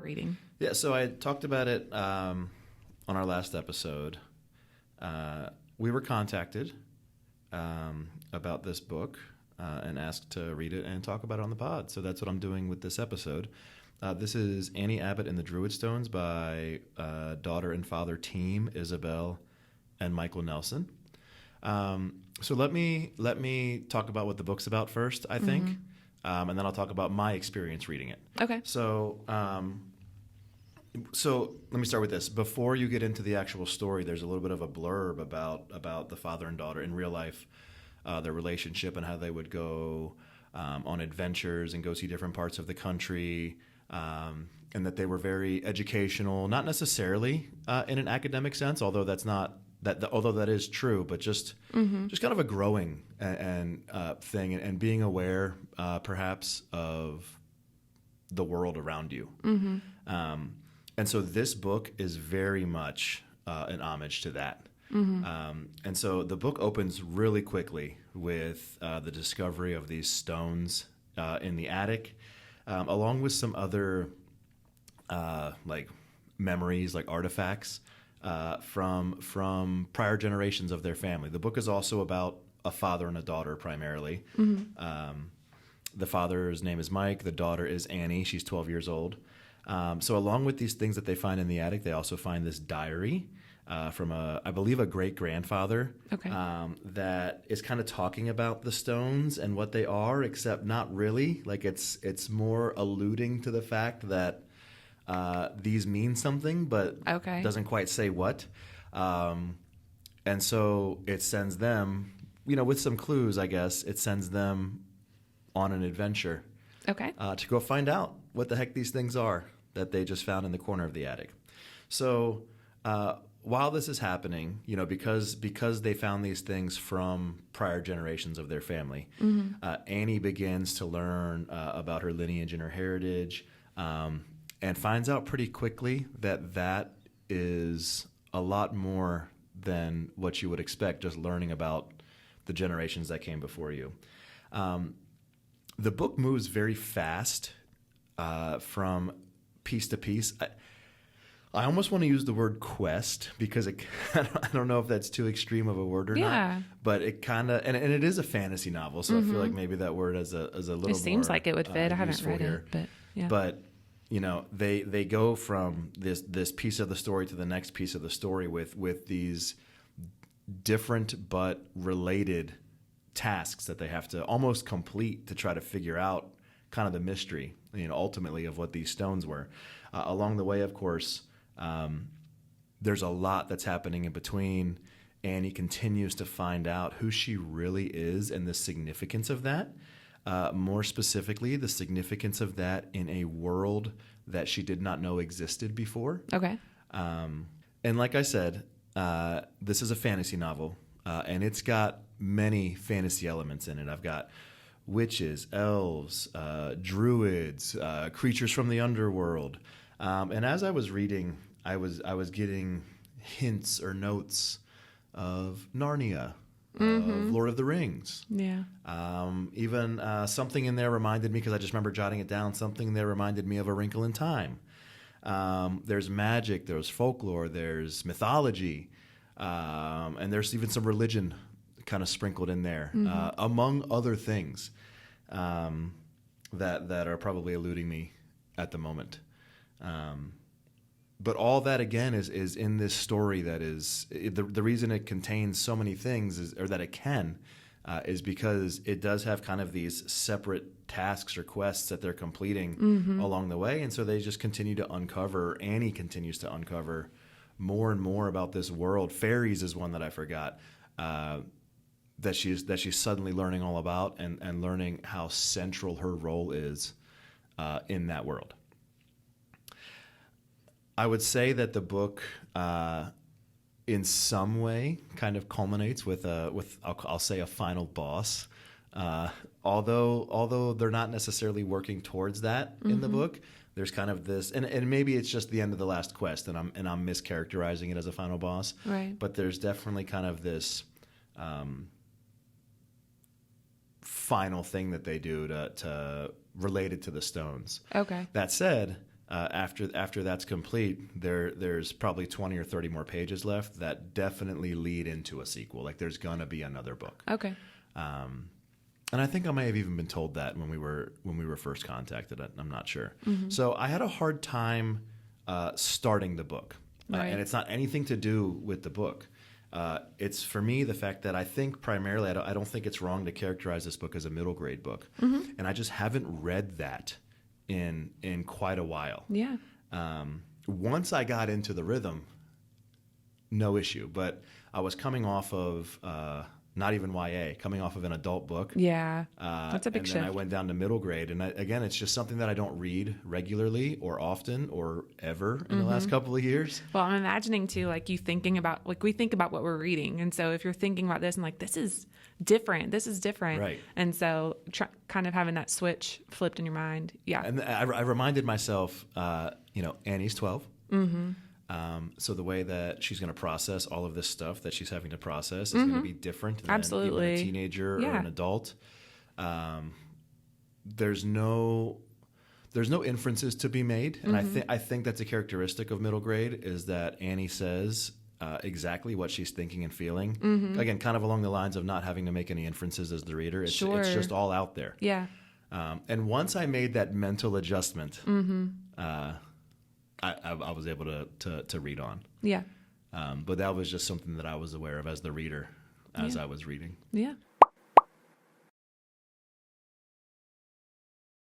reading? Yeah, so I talked about it on our last episode. We were contacted about this book and asked to read it and talk about it on the pod. So that's what I'm doing with this episode. This is Annie Abbott and the Druid Stones by daughter and father team Isabelle and Michael Nelson. So let me talk about what the book's about first, I think, and then I'll talk about my experience reading it. Okay. So let me start with this. Before you get into the actual story, there's a little bit of a blurb about the father and daughter in real life, their relationship and how they would go on adventures and go see different parts of the country, and that they were very educational, not necessarily in an academic sense, although that is true, but just kind of a growing thing and being aware, perhaps, of the world around you. And so this book is very much an homage to that. And so the book opens really quickly with the discovery of these stones in the attic, along with some other like memories, like artifacts from prior generations of their family. The book is also about a father and a daughter primarily. The father's name is Mike. The daughter is Annie. She's 12 years old. So along with these things that they find in the attic, they also find this diary from I believe a great-grandfather that is kind of talking about the stones and what they are, except not really. Like it's more alluding to the fact that these mean something, but doesn't quite say what. And so it sends them, with some clues, I guess, it sends them on an adventure to go find out what the heck these things are that they just found in the corner of the attic. So while this is happening, because they found these things from prior generations of their family, Annie begins to learn about her lineage and her heritage, and finds out pretty quickly that is a lot more than what you would expect just learning about the generations that came before you. The book moves very fast from piece to piece. I almost want to use the word quest because I don't know if that's too extreme of a word or not. But it kind of and it is a fantasy novel, so I feel like maybe that word is a little more. It seems like it would fit. I haven't read here. it, but yeah. But they go from this piece of the story to the next piece of the story with these different but related tasks that they have to almost complete to try to figure out kind of the mystery, ultimately of what these stones were. Along the way, of course, there's a lot that's happening in between. Annie continues to find out who she really is and the significance of that. More specifically, the significance of that in a world that she did not know existed before. Okay. And like I said, this is a fantasy novel, and it's got many fantasy elements in it. I've got witches, elves, druids, creatures from the underworld. And as I was reading, I was getting hints or notes of Narnia, of Lord of the Rings. Yeah. Even something in there reminded me, because I just remember jotting it down, something there reminded me of A Wrinkle in Time. There's magic, there's folklore, there's mythology, and there's even some religion kind of sprinkled in there, among other things that are probably eluding me at the moment. But all that, again, is in this story that is the reason it contains so many things is because it does have kind of these separate tasks or quests that they're completing along the way. And so they just continue to uncover. Annie continues to uncover more and more about this world. Fairies is one that I forgot that she's suddenly learning all about and learning how central her role is in that world. I would say that the book, in some way, kind of culminates with I'll say a final boss. Although they're not necessarily working towards that in the book, there's kind of this, and maybe it's just the end of the last quest, and I'm mischaracterizing it as a final boss. Right. But there's definitely kind of this final thing that they do to relate it to the stones. Okay. That said, After that's complete, there's probably 20 or 30 more pages left that definitely lead into a sequel. Like there's gonna be another book. Okay. And I think I may have even been told that when we were first contacted. I'm not sure. Mm-hmm. So I had a hard time starting the book, Right. and it's not anything to do with the book. It's for me the fact that I think primarily I don't think it's wrong to characterize this book as a middle grade book, Mm-hmm. and I just haven't read that in quite a while. Yeah. Once I got into the rhythm, no issue. But I was coming off of not even YA, coming off of an adult book. Yeah. That's a big and shift. then I went down to middle grade. And again, it's just something that I don't read regularly or often or ever in the last couple of years. Well, I'm imagining too, like you thinking about, like we think about what we're reading. And so if you're thinking about this and like, this is different. Right. And so kind of having that switch flipped in your mind. Yeah. And I reminded myself, Annie's 12. Mm-hmm. So the way that she's going to process all of this stuff that she's having to process is going to be different than Absolutely. even a teenager or Yeah. an adult. There's no inferences to be made, and I think that's a characteristic of middle grade is that Annie says exactly what she's thinking and feeling. Again, kind of along the lines of not having to make any inferences as the reader. It's just all out there. Yeah. And once I made that mental adjustment, I was able to read on. Yeah. But that was just something that I was aware of as the reader as I was reading. Yeah.